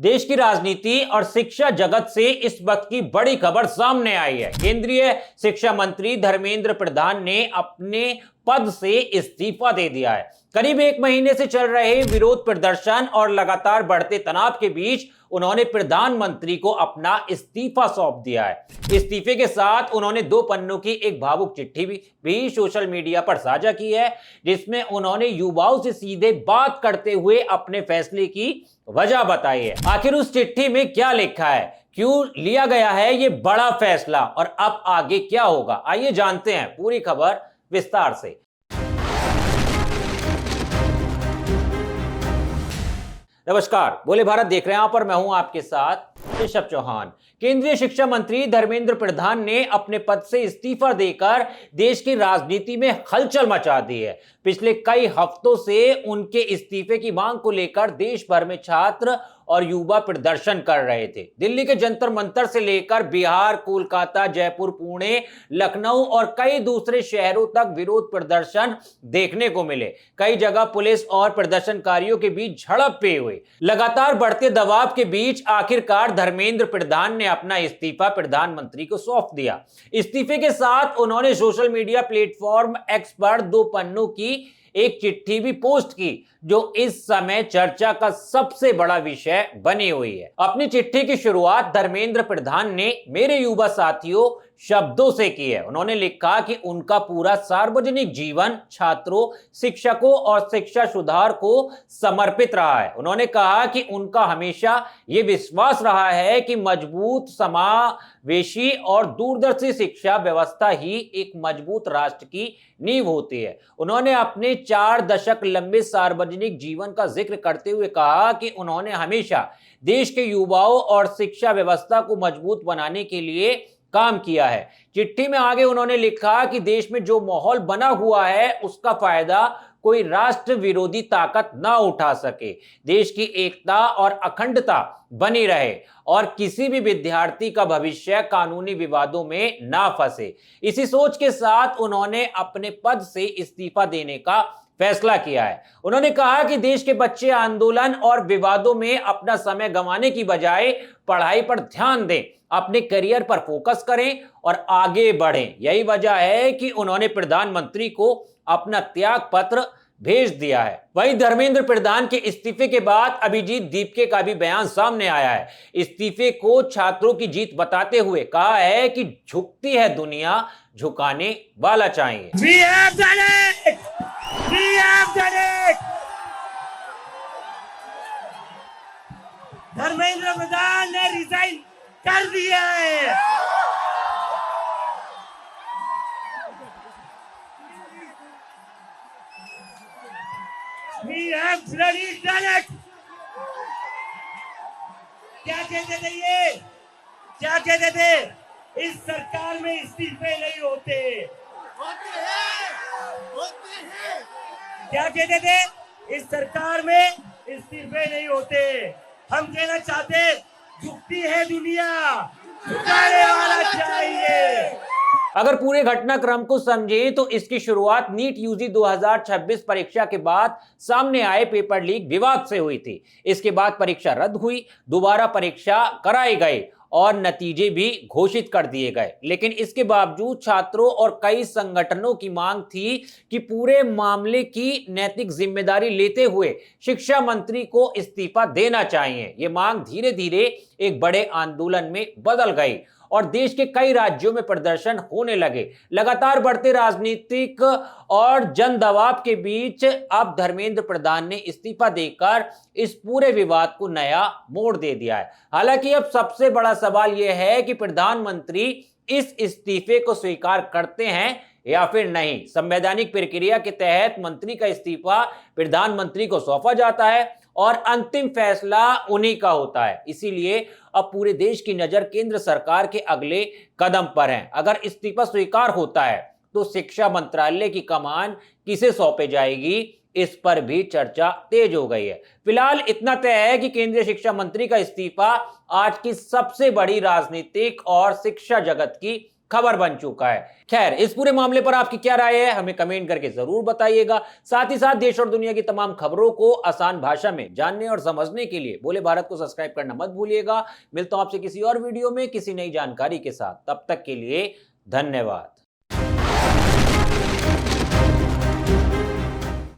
देश की राजनीति और शिक्षा जगत से इस वक्त की बड़ी खबर सामने आई है। केंद्रीय शिक्षा मंत्री धर्मेंद्र प्रधान ने अपने पद से इस्तीफा दे दिया है। करीब एक महीने से चल रहे विरोध प्रदर्शन और लगातार बढ़ते तनाव के बीच उन्होंने प्रधानमंत्री को अपना इस्तीफा सौंप दिया है। इस्तीफे के साथ उन्होंने 2 पन्नों की एक भावुक चिट्ठी भी सोशल मीडिया पर साझा की है, जिसमें उन्होंने युवाओं से सीधे बात करते हुए अपने फैसले की वजह बताई है। आखिर उस चिट्ठी में क्या लिखा है, क्यों लिया गया है ये बड़ा फैसला और अब आगे क्या होगा, आइए जानते हैं पूरी खबर विस्तार से। नमस्कार, बोले भारत देख रहे हैं आप और मैं हूं आपके साथ ऋषभ चौहान। केंद्रीय शिक्षा मंत्री धर्मेंद्र प्रधान ने अपने पद से इस्तीफा देकर देश की राजनीति में हलचल मचा दी है। पिछले कई हफ्तों से उनके इस्तीफे की मांग को लेकर देश भर में छात्र और युवा प्रदर्शन कर रहे थे। दिल्ली के जंतर मंतर से लेकर बिहार, कोलकाता, जयपुर, पुणे, लखनऊ और कई दूसरे शहरों तक विरोध प्रदर्शन देखने को मिले। कई जगह पुलिस और प्रदर्शनकारियों के बीच झड़प भी हुई। लगातार बढ़ते दबाव के बीच आखिरकार धर्मेंद्र प्रधान ने अपना इस्तीफा प्रधानमंत्री को सौंप दिया। इस्तीफे के साथ उन्होंने सोशल मीडिया प्लेटफॉर्म एक्स पर 2 पन्नों की एक चिट्ठी भी पोस्ट की, जो इस समय चर्चा का सबसे बड़ा विषय बनी हुई है। अपनी चिट्ठी की शुरुआत धर्मेंद्र प्रधान ने मेरे युवा साथियों शब्दों से की है। उन्होंने लिखा कि उनका पूरा सार्वजनिक जीवन छात्रों, शिक्षकों और शिक्षा सुधार को समर्पित रहा है। उन्होंने कहा कि उनका हमेशा यह विश्वास रहा है कि मजबूत, समावेशी और दूरदर्शी शिक्षा व्यवस्था ही एक मजबूत राष्ट्र की नींव होती है। उन्होंने अपने 4 दशक लंबे सार्वजनिक जीवन का जिक्र करते हुए कहा कि उन्होंने हमेशा देश के युवाओं और शिक्षा व्यवस्था को मजबूत बनाने के लिए काम किया है। चिट्ठी में आगे उन्होंने लिखा कि देश में जो माहौल बना हुआ है उसका फायदा कोई राष्ट्र विरोधी ताकत ना उठा सके। देश की एकता और अखंडता बनी रहे और किसी भी विद्यार्थी का भविष्य कानूनी विवादों में ना फंसे। इसी सोच के साथ उन्होंने अपने पद से इस्तीफा देने का फैसला किया है। उन्होंने कहा कि देश के बच्चे आंदोलन और विवादों में अपना समय गंवाने की बजाय पढ़ाई पर ध्यान दें, अपने करियर पर फोकस करें और आगे बढ़ें। यही वजह है कि उन्होंने प्रधानमंत्री को अपना त्याग पत्र भेज दिया है। वहीं धर्मेंद्र प्रधान के इस्तीफे के बाद अभिजीत दीपके का भी बयान सामने आया है। इस्तीफे को छात्रों की जीत बताते हुए कहा है कि झुकती है दुनिया, झुकाने वाला चाहिए। We have done it! We have done it! Dharmendra Pradhan ने रिजाइन कर दिया है। We have bloody done it! क्या कहते थे ये? क्या कहते थे? इस सरकार में इस्तीफे नहीं होते। क्या कहते थे? इस सरकार में इस्तीफे नहीं होते। हम कहना चाहते, झुकती है दुनिया, झुकाने वाला चाहिए। अगर पूरे घटनाक्रम को समझें तो इसकी शुरुआत नीट यूजी 2026 परीक्षा के बाद सामने आए पेपर लीक विवाद से हुई थी। इसके बाद परीक्षा रद्द हुई, दोबारा परीक्षा कराई गई और नतीजे भी घोषित कर दिए गए। लेकिन इसके बावजूद छात्रों और कई संगठनों की मांग थी कि पूरे मामले की नैतिक जिम्मेदारी लेते हुए शिक्षा मंत्री को इस्तीफा देना चाहिए। ये मांग धीरे धीरे एक बड़े आंदोलन में बदल गई और देश के कई राज्यों में प्रदर्शन होने लगे। लगातार बढ़ते राजनीतिक और जन दबाव के बीच अब धर्मेंद्र प्रधान ने इस्तीफा देकर इस पूरे विवाद को नया मोड़ दे दिया है। हालांकि अब सबसे बड़ा सवाल यह है कि प्रधानमंत्री इस इस्तीफे को स्वीकार करते हैं या फिर नहीं। संवैधानिक प्रक्रिया के तहत मंत्री का इस्तीफा प्रधानमंत्री को सौंपा जाता है और अंतिम फैसला उन्हीं का होता है। इसीलिए अब पूरे देश की नजर केंद्र सरकार के अगले कदम पर है। अगर इस्तीफा स्वीकार होता है तो शिक्षा मंत्रालय की कमान किसे सौंपे जाएगी, इस पर भी चर्चा तेज हो गई है। फिलहाल इतना तय है कि केंद्रीय शिक्षा मंत्री का इस्तीफा आज की सबसे बड़ी राजनीतिक और शिक्षा जगत की खबर बन चुका है। खैर, इस पूरे मामले पर आपकी क्या राय है हमें कमेंट करके जरूर बताइएगा। साथ ही साथ देश और दुनिया की तमाम खबरों को आसान भाषा में जानने और समझने के लिए बोले भारत को सब्सक्राइब करना मत भूलिएगा। मिलता हूं आपसे किसी और वीडियो में किसी नई जानकारी के साथ। तब तक के लिए धन्यवाद।